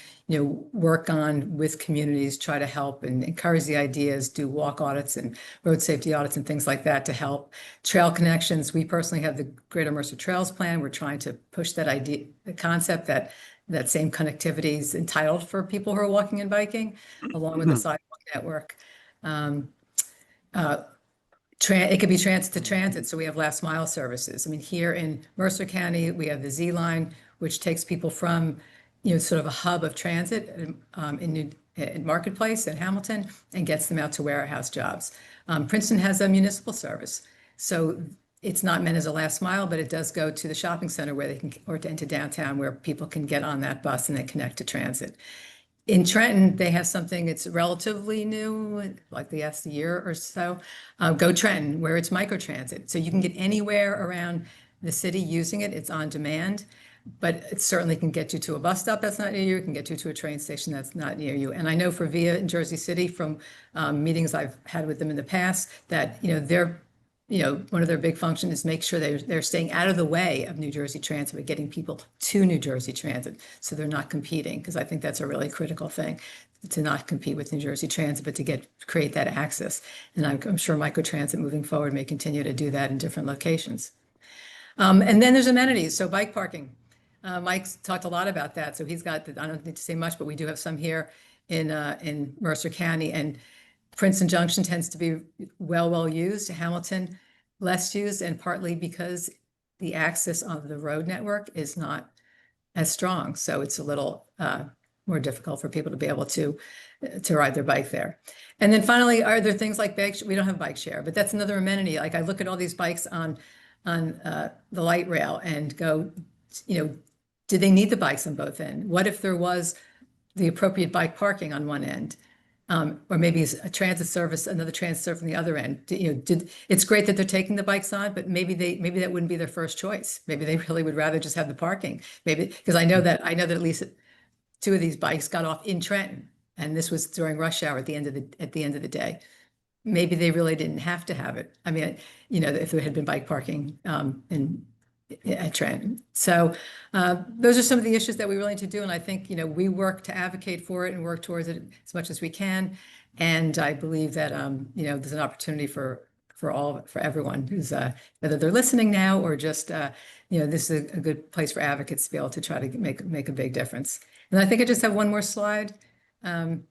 work on with communities, try to help and encourage the ideas, do walk audits and road safety audits and things like that to help. Trail connections, we personally have the Greater Mercer Trails Plan. We're trying to push that idea, the concept that same connectivity is entitled for people who are walking and biking, along with the sidewalk network. It could be transit to transit, so we have last mile services. I mean, here in Mercer County, we have the Z line, which takes people from, sort of a hub of transit in Marketplace in Hamilton and gets them out to warehouse jobs. Princeton has a municipal service, so it's not meant as a last mile, but it does go to the shopping center where they can, or into downtown where people can get on that bus and then connect to transit. In Trenton, they have something that's relatively new, like the last year or so, Go Trenton, where it's microtransit. So you can get anywhere around the city using it. It's on demand, but it certainly can get you to a bus stop that's not near you. It can get you to a train station that's not near you. And I know for VIA in Jersey City from meetings I've had with them in the past that, they're one of their big functions is make sure they're staying out of the way of New Jersey Transit, but getting people to New Jersey Transit so they're not competing, because I think that's a really critical thing, to not compete with New Jersey Transit, but to create that access. And I'm sure microtransit moving forward may continue to do that in different locations. And then there's amenities, so bike parking. Mike's talked a lot about that, so he's got, I don't need to say much, but we do have some here in Mercer County, and Princeton Junction tends to be well used, Hamilton less used, and partly because the access on the road network is not as strong. So it's a little more difficult for people to be able to ride their bike there. And then finally, are there things like bike? We don't have bike share, but that's another amenity. Like I look at all these bikes on the light rail and go, do they need the bikes on both ends? What if there was the appropriate bike parking on one end? Or maybe a transit service, another transit service on the other end. It's great that they're taking the bikes on, but maybe that wouldn't be their first choice. Maybe they really would rather just have the parking. Maybe because I know that at least 2 of these bikes got off in Trenton, and this was during rush hour at the end of the day. Maybe they really didn't have to have it. I mean, if there had been bike parking at Trenton. So those are some of the issues that we really need to do. And I think, we work to advocate for it and work towards it as much as we can. And I believe that, there's an opportunity for everyone who's, whether they're listening now or just, this is a good place for advocates to be able to try to make a big difference. And I think I just have one more slide. And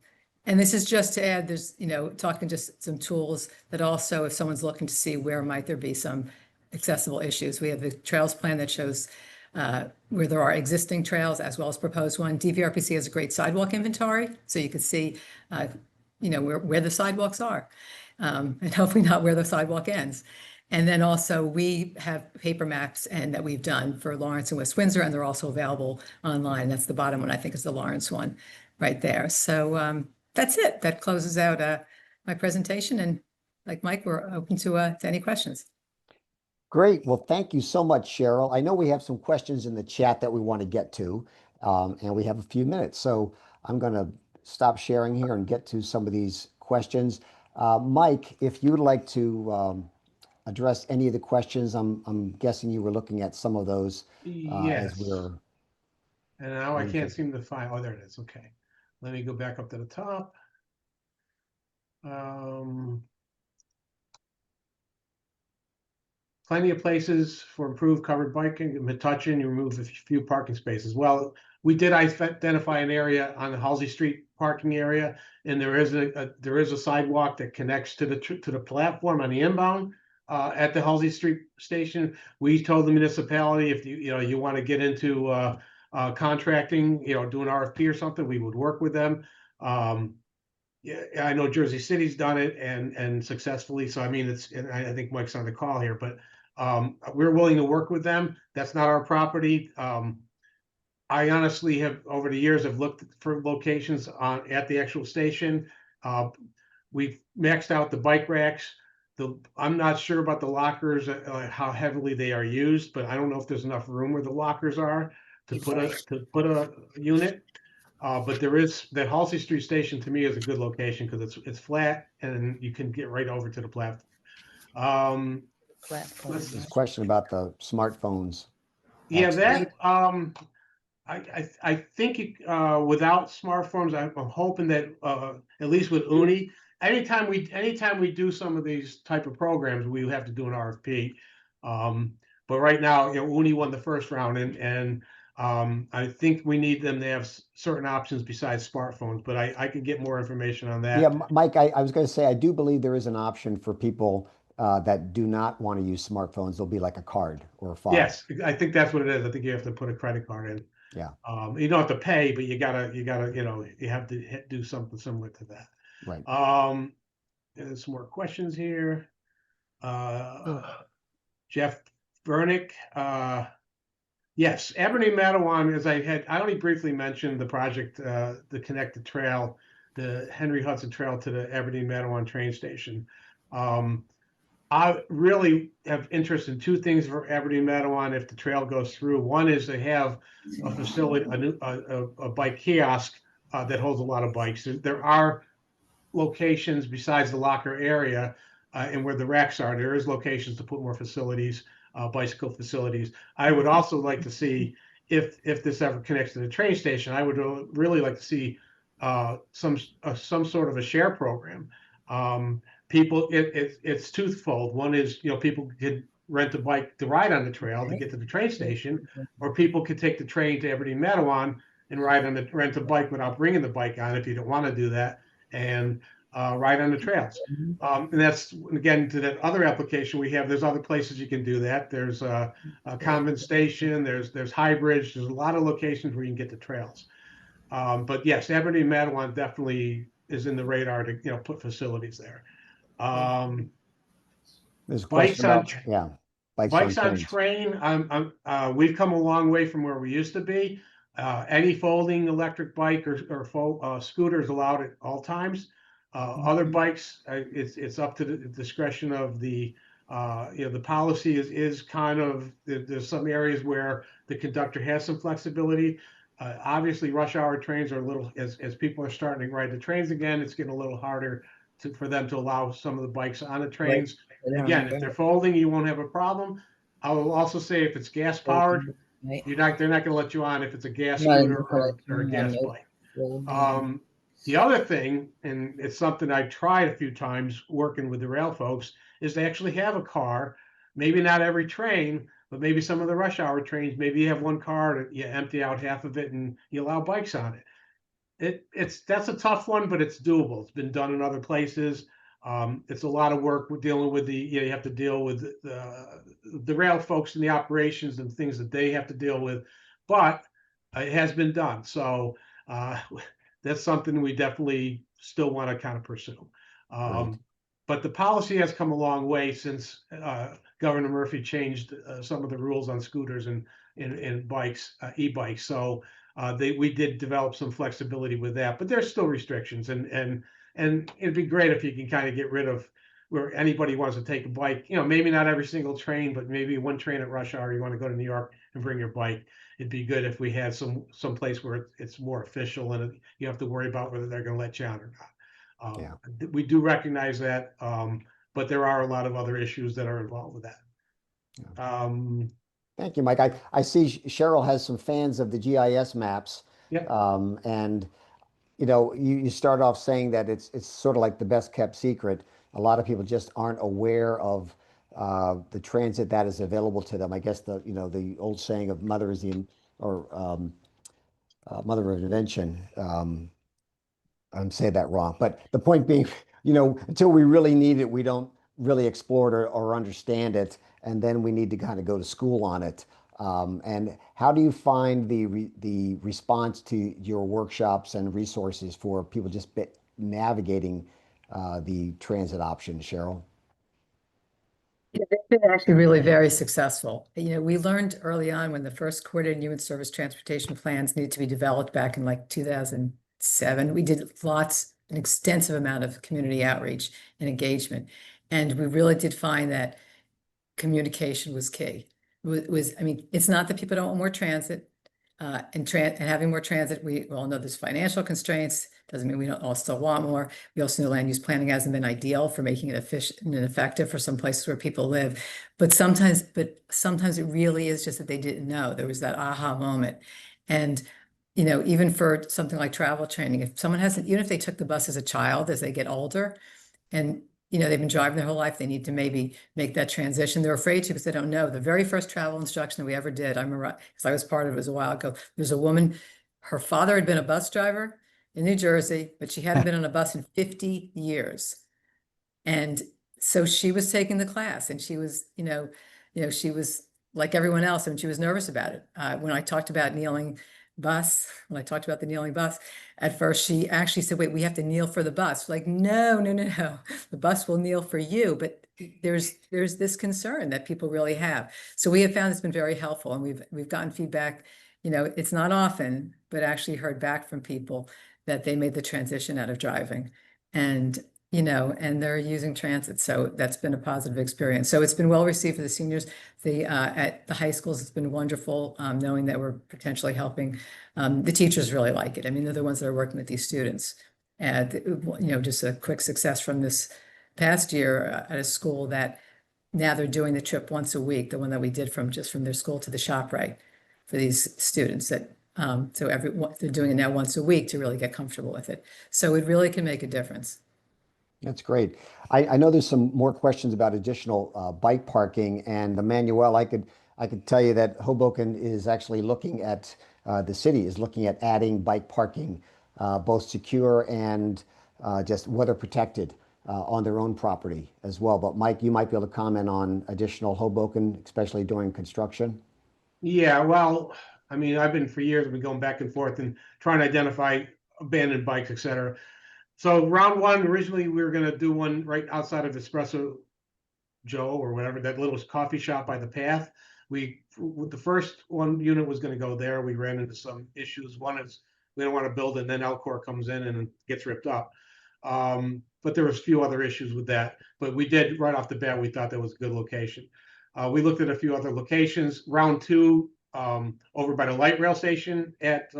this is just to add, there's, talking just some tools that also, if someone's looking to see where might there be some accessible issues. We have the trails plan that shows where there are existing trails as well as proposed one. DVRPC has a great sidewalk inventory, so you can see, where the sidewalks are, and hopefully not where the sidewalk ends. And then also we have paper maps and that we've done for Lawrence and West Windsor, and they're also available online. That's the bottom one, I think, is the Lawrence one right there. So that's it. That closes out my presentation. And like Mike, we're open to any questions. Great. Well, thank you so much, Cheryl. I know we have some questions in the chat that we want to get to, and we have a few minutes. So I'm going to stop sharing here and get to some of these questions. Mike, if you'd like to address any of the questions, I'm guessing you were looking at some of those. Yes. As we're... And now I can't seem to find, oh, there it is. Okay. Let me go back up to the top. Plenty of places for improved covered biking. Metuchen, you remove a few parking spaces. Well, we did identify an area on the Halsey Street parking area, and there is a sidewalk that connects to the platform on the inbound at the Halsey Street station. We told the municipality if you want to get into contracting, do an RFP or something, we would work with them. Yeah, I know Jersey City's done it and successfully. So I mean, and I think Mike's on the call here, but we're willing to work with them. That's not our property. I honestly have, over the years, have looked for locations at the actual station. We've maxed out the bike racks. I'm not sure about the lockers, how heavily they are used, but I don't know if there's enough room where the lockers are to put a unit. But there is that Halsey Street station, to me, is a good location because it's flat and you can get right over to the platform. Let's- This question about the smartphones. Yeah, access. that, I think without smartphones, I'm hoping that at least with UNI, anytime we do some of these type of programs, we have to do an RFP. But right now, UNI won the first round, and I think we need them to have certain options besides smartphones. But I can get more information on that. Yeah, Mike, I was going to say, I do believe there is an option for people that do not want to use smartphones. There'll be like a card or a file. Yes, I think that's what it is. I think you have to put a credit card in. Yeah. You don't have to pay, but you gotta, you have to do something similar to that. Right. There's some more questions here. Jeff Bernick, yes, Ebony Mattawan, as I only briefly mentioned the project, the connected trail, the Henry Hudson Trail to the Aberdeen Mattawan train station. I really have interest in two things for Aberdeen Mattawan if the trail goes through. One is they have a facility, a bike kiosk that holds a lot of bikes. There are locations besides the locker area and where the racks are. There is locations to put more facilities, bicycle facilities. I would also like to see if this ever connects to the train station. I would really like to see some sort of a share program. People, it's twofold. One is, people could rent a bike to ride on the trail to get to the train station, or people could take the train to Aberdeen Mattawan and rent a bike without bringing the bike on if you don't want to do that, and ride on the trails. And that's, again, to that other application we have, there's other places you can do that. There's a Convent Station, there's High Bridge, there's a lot of locations where you can get the trails. But yes, Aberdeen Mattawan definitely is in the radar to, put facilities there. There's a Bikes question on about, yeah, bikes on trains. train. We've come a long way from where we used to be. Any folding electric bike or scooter is allowed at all times. Other bikes, it's up to the discretion of the policy is kind of, there's some areas where the conductor has some flexibility. Obviously, rush hour trains are a little, as people are starting to ride the trains again, it's getting a little harder for them to allow some of the bikes on the trains. Again, if they're folding, you won't have a problem. I will also say if it's gas powered, they're not going to let you on if it's a gas scooter or a gas bike. The other thing, and it's something I've tried a few times working with the rail folks, is they actually have a car, maybe not every train, but maybe some of the rush hour trains, maybe you have one car that you empty out half of it and you allow bikes on it. That's a tough one, but it's doable. It's been done in other places. It's a lot of work with dealing with you have to deal with the rail folks and the operations and things that they have to deal with, but it has been done. So that's something we definitely still want to kind of pursue. Right. But the policy has come a long way since Governor Murphy changed some of the rules on scooters and bikes, e-bikes. So we did develop some flexibility with that, but there's still restrictions, and it'd be great if you can kind of get rid of where anybody wants to take a bike, maybe not every single train, but maybe one train at rush hour, you want to go to New York and bring your bike. It'd be good if we had some place where it's more official and you have to worry about whether they're going to let you on or not. We do recognize that, but there are a lot of other issues that are involved with that. Yeah. Thank you, Mike. I see Cheryl has some fans of the GIS maps. Yep. And you start off saying that it's sort of like the best kept secret. A lot of people just aren't aware of the transit that is available to them. I guess the old saying of mother is mother of invention. I'm saying that wrong, but the point being, until we really need it, we don't really explore it or understand it, and then we need to kind of go to school on it. And how do you find the response to your workshops and resources for people just navigating the transit option, Cheryl? They've been actually really very successful. We learned early on when the first coordinated human service transportation plans needed to be developed back in like 2007. We did an extensive amount of community outreach and engagement. And we really did find that communication was key. It's not that people don't want more transit and having more transit. We all know there's financial constraints, Doesn't mean we don't all still want more. We also know land use planning hasn't been ideal for making it efficient and effective for some places where people live. But sometimes it really is just that they didn't know. There was that aha moment. And, you know, even for something like travel training, if someone hasn't, even if they took the bus as a child, as they get older, and, you know, they've been driving their whole life, they need to maybe make that transition. They're afraid to because they don't know. The very first travel instruction that we ever did, I remember, because I was part of it, was a while ago. There's a woman, her father had been a bus driver in New Jersey, but she hadn't been on a bus in 50 years. And so she was taking the class, and she was, she was like everyone else, and she was nervous about it. When I talked about the kneeling bus, at first she actually said, wait, we have to kneel for the bus. Like, no, the bus will kneel for you. But there's this concern that people really have. So we have found it's been very helpful, and we've gotten feedback. You know, it's not often, but actually heard back from people that they made the transition out of driving, and and they're using transit. So that's been a positive experience. So it's been well received for the seniors. At the high schools, it's been wonderful, knowing that we're potentially helping. The teachers really like it. I mean, they're the ones that are working with these students. And, just a quick success from this past year at a school that now they're doing the trip once a week, the one that we did from their school to the ShopRite for these students that so they're doing it now once a week to really get comfortable with it. So it really can make a difference. That's great. I know there's some more questions about additional bike parking, and Emmanuel, I could tell you that Hoboken is actually looking at the city is looking at adding bike parking, both secure and just weather protected on their own property as well. But Mike, you might be able to comment on additional Hoboken, especially during construction. Yeah, well, I mean, I've been for years, I've been going back and forth and trying to identify abandoned bikes, et cetera. So round one, originally we were going to do one right outside of Espresso Joe or whatever, that little coffee shop by the path. With the first one unit was going to go there. We ran into some issues. One is we don't want to build it, and then Elcor comes in and it gets ripped up. But there was a few other issues with that. But we did right off the bat, we thought that was a good location. We looked at a few other locations. Round two, over by the light rail station at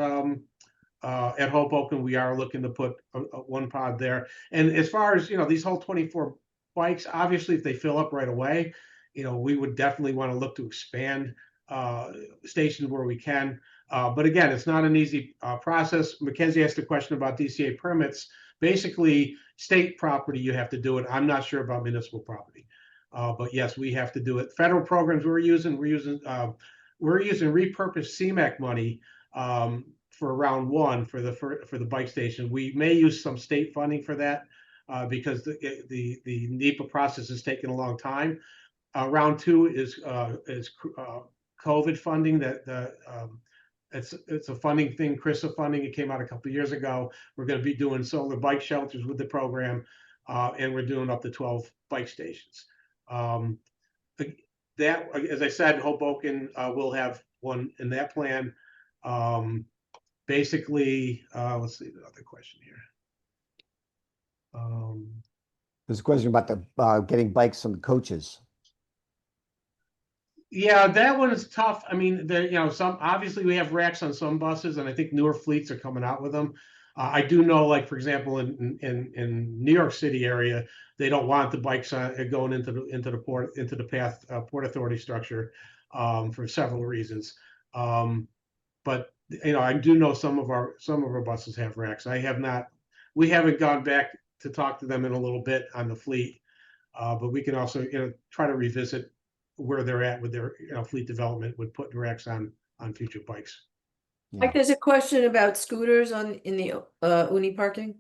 Hoboken, we are looking to put one pod there. And as far as, these whole 24 bikes, obviously, if they fill up right away, we would definitely want to look to expand stations where we can. But again, it's not an easy process. Mackenzie asked a question about DCA permits. Basically, state property, you have to do it. I'm not sure about municipal property. But yes, we have to do it. Federal programs we're using repurposed CMAQ money for round one for the bike station. We may use some state funding for that because the NEPA process is taking a long time. Round two is COVID funding. It's a funding thing, CRISA funding. It came out a couple of years ago. We're going to be doing solar bike shelters with the program, and we're doing up to 12 bike stations. That, as I said, Hoboken will have one in that plan. Basically, let's see the other question here. There's a question about the getting bikes from the coaches. Yeah, that one is tough. I mean, some obviously we have racks on some buses, and I think newer fleets are coming out with them. I do know, like for example, in New York City area, they don't want the bikes going into the path Port Authority structure for several reasons. But I do know some of our buses have racks. We haven't gone back to talk to them in a little bit on the fleet, but we can also try to revisit where they're at with their fleet development with putting racks on future bikes. Yeah. Mike, there's a question about scooters in the Uni parking.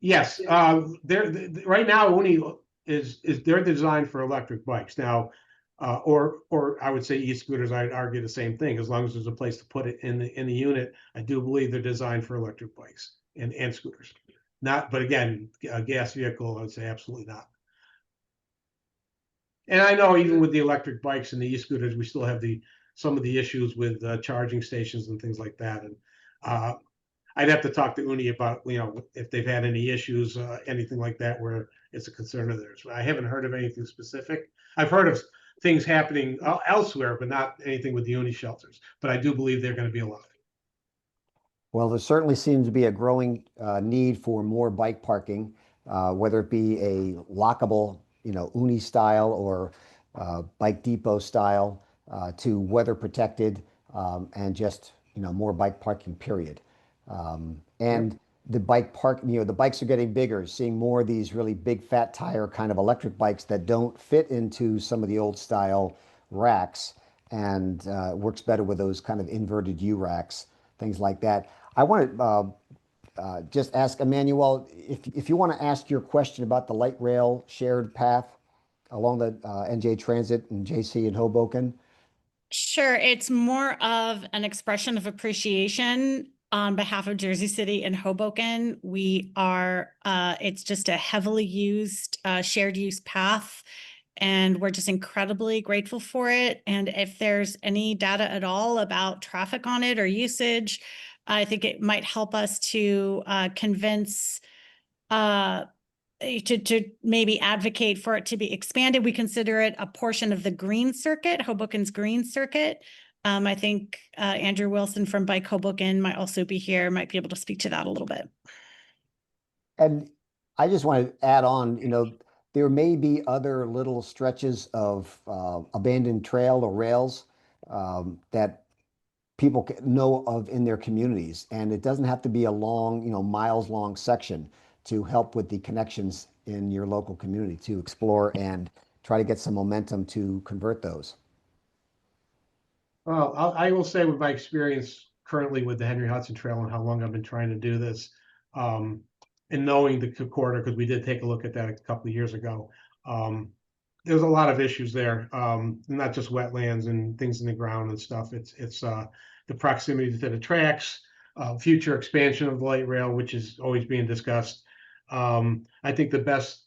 Yes, right now Uni they're designed for electric bikes now, or I would say e-scooters. I'd argue the same thing. As long as there's a place to put it in the unit, I do believe they're designed for electric bikes and scooters. But again, a gas vehicle, I would say absolutely not. And I know even with the electric bikes and the e-scooters, we still have some of the issues with charging stations and things like that. And I'd have to talk to Uni about if they've had any issues, anything like that, where it's a concern of theirs. I haven't heard of anything specific. I've heard of things happening elsewhere, but not anything with the Uni shelters. But I do believe they're going to be allowed. Well, there certainly seems to be a growing need for more bike parking, whether it be a lockable, uni style or bike depot style to weather protected and just, more bike parking, period. And the bike park, the bikes are getting bigger, seeing more of these really big fat tire kind of electric bikes that don't fit into some of the old style racks and works better with those kind of inverted U racks, things like that. I want to just ask Emmanuel if you want to ask your question about the light rail shared path along the NJ Transit and JC in Hoboken. Sure, it's more of an expression of appreciation on behalf of Jersey City and Hoboken. We are, it's just a heavily used shared use path, and we're just incredibly grateful for it. And if there's any data at all about traffic on it or usage, I think it might help us to convince to maybe advocate for it to be expanded. We consider it a portion of the green circuit, Hoboken's green circuit. I think Andrew Wilson from Bike Hoboken might also be here, might be able to speak to that a little bit. And I just want to add on, there may be other little stretches of abandoned trail or rails that people know of in their communities. And it doesn't have to be a long, miles long section to help with the connections in your local community to explore and try to get some momentum to convert those. Well, I will say with my experience currently with the Henry Hudson Trail and how long I've been trying to do this, and knowing the corridor, because we did take a look at that a couple of years ago, there's a lot of issues there, not just wetlands and things in the ground and stuff. It's the proximity to the tracks, future expansion of the light rail, which is always being discussed. I think the best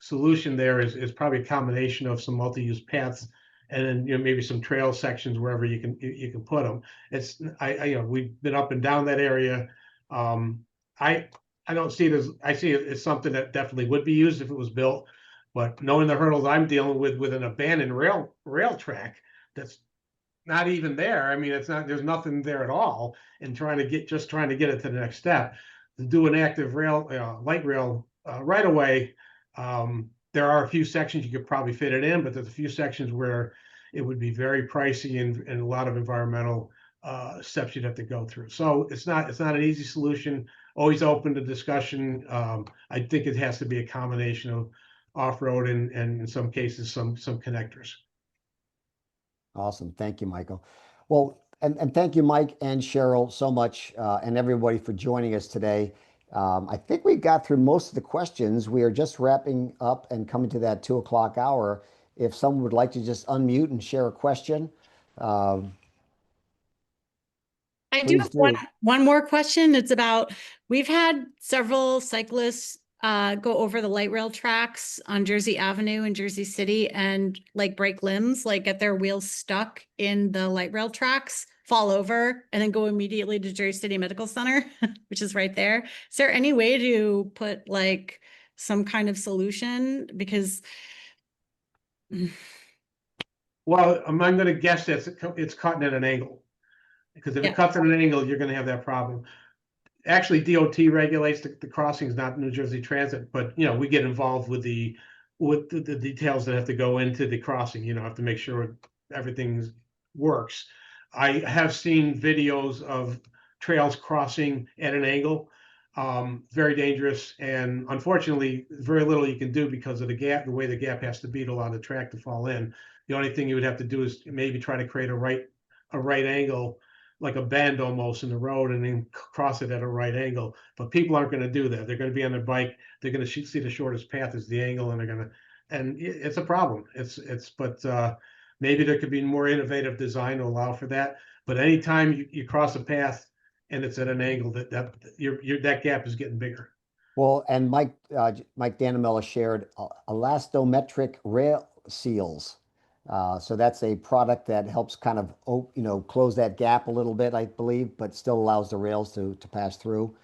solution there is probably a combination of some multi-use paths and then maybe some trail sections wherever you can put them. It's we've been up and down that area. I don't see it as, I see it as something that definitely would be used if it was built, but knowing the hurdles I'm dealing with an abandoned rail track that's not even there. I mean, it's not, there's nothing there at all, and trying to get it to the next step to do an active rail, light rail right away. There are a few sections you could probably fit it in, but there's a few sections where it would be very pricey and a lot of environmental steps you'd have to go through. So it's not an easy solution. Always open to discussion. I think it has to be a combination of off-road and in some cases some connectors. Awesome. Thank you, Michael. Well, and thank you, Mike and Cheryl, so much, and everybody for joining us today. I think we got through most of the questions. We are just wrapping up and coming to that 2 o'clock hour. If someone would like to just unmute and share a question. I do have one more question. It's about, we've had several cyclists go over the light rail tracks on Jersey Avenue in Jersey City and like break limbs, like get their wheels stuck in the light rail tracks, fall over, and then go immediately to Jersey City Medical Center, which is right there. Is there any way to put like some kind of solution? Because well, I'm going to guess that it's cutting at an angle, because if it cuts at an angle, you're going to have that problem. Actually, DOT regulates the crossings, not New Jersey Transit, but we get involved with the details that have to go into the crossing. Have to make sure everything works. I have seen videos of trails crossing at an angle, very dangerous, and unfortunately, very little you can do because of the gap, the way the gap has to be to allow the track to fall in. The only thing you would have to do is maybe try to create a right angle, like a bend almost in the road, and then cross it at a right angle. But people aren't going to do that. They're going to be on their bike. They're going to see the shortest path is the angle, and it's a problem. But maybe there could be more innovative design to allow for that. But anytime you cross a path and it's at an angle, that gap is getting bigger. Well, and Mike Danamella shared elastometric rail seals. So that's a product that helps kind of, close that gap a little bit, I believe, but still allows the rails to pass through,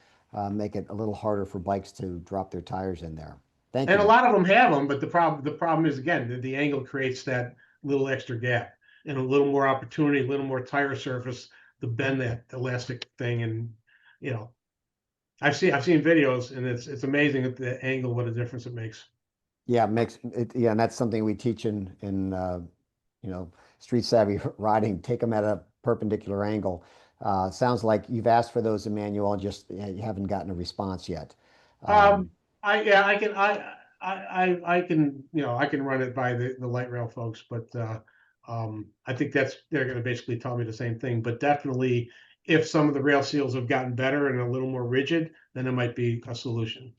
make it a little harder for bikes to drop their tires in there. Thank you. And a lot of them have them, but the problem is, again, the angle creates that little extra gap and a little more opportunity, a little more tire surface to bend that elastic thing. And, you know, I've seen videos, and it's amazing at the angle what a difference it makes. Yeah, makes it. Yeah, and that's something we teach in you know, street savvy riding. Take them at a perpendicular angle. Sounds like you've asked for those, Emmanuel. Just you haven't gotten a response yet. I can, you know, I can run it by the light rail folks, but I think they're going to basically tell me the same thing. But definitely, if some of the rail seals have gotten better and a little more rigid, then it might be a solution.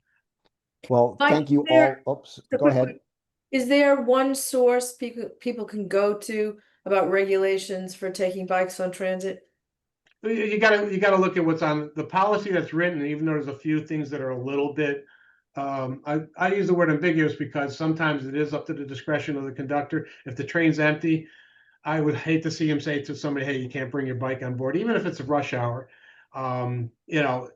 Well, Mike, thank you there- all. Oops, So go quick ahead. one. Is there one source people can go to about regulations for taking bikes on transit? You gotta look at what's on the policy that's written, even though there's a few things that are a little bit. I use the word ambiguous because sometimes it is up to the discretion of the conductor. If the train's empty, I would hate to see him say to somebody, "Hey, you can't bring your bike on board," even if it's a rush hour. You know,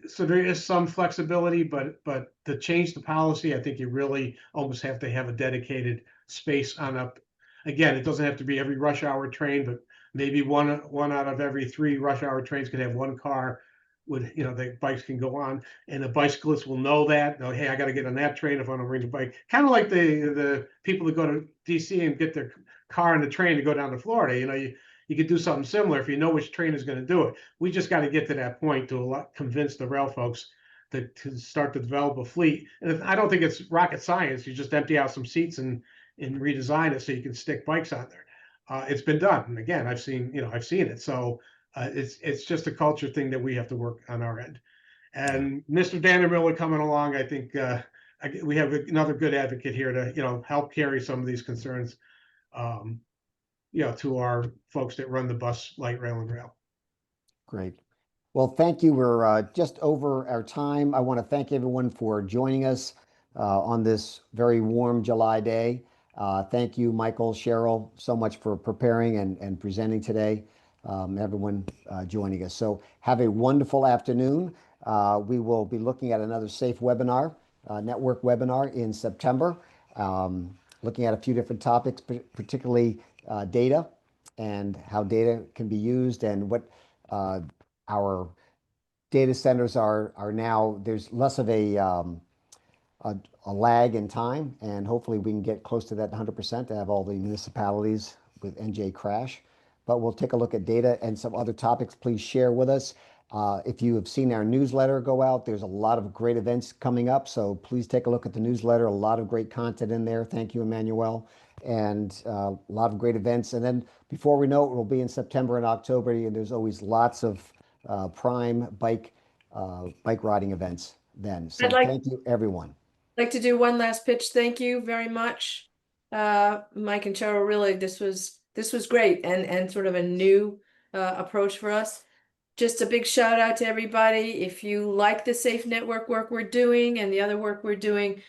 so there is some flexibility, but to change the policy, I think you really almost have to have a dedicated space on up. Again, it doesn't have to be every rush hour train, but maybe one out of every 3 rush hour trains could have one car with, you know, the bikes can go on, and the bicyclists will know that. No, hey, I got to get on that train if I want to bring the bike. Kind of like the people that go to DC and get their car and the train to go down to Florida. You know, you could do something similar if you know which train is going to do it. We just got to get to that point to convince the rail folks to start to develop a fleet. And I don't think it's rocket science. You just empty out some seats and redesign it so you can stick bikes on there. It's been done, and again, I've seen it. So it's just a culture thing that we have to work on our end. And Mr. Dandermiller coming along, I think we have another good advocate here to, you know, help carry some of these concerns, you know, to our folks that run the bus, light rail, and rail. Great. Well, thank you. We're just over our time. I want to thank everyone for joining us on this very warm July day. Thank you, Michael, Cheryl, so much for preparing and presenting today. Everyone joining us. So have a wonderful afternoon. We will be looking at another SAFE webinar, network webinar in September, looking at a few different topics, particularly data and how data can be used and what our data centers are now. There's less of a lag in time, and hopefully we can get close to that 100% to have all the municipalities with NJ crash. But we'll take a look at data and some other topics. Please share with us. If you have seen our newsletter go out, there's a lot of great events coming up. So please take a look at the newsletter. A lot of great content in there. Thank you, Emmanuel. And a lot of great events. And then before we know it, we'll be in September and October. And there's always lots of prime bike riding events then. So thank you, everyone. Like to do one last pitch. Thank you very much, Mike and Cheryl. Really, this was great and sort of a new approach for us. Just a big shout out to everybody. If you like the Safe Network work we're doing and the other work we're doing,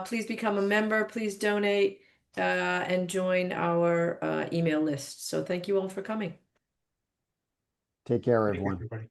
please become a member. Please donate and join our email list. So thank you all for coming. Take care, Thank you, everyone. everybody.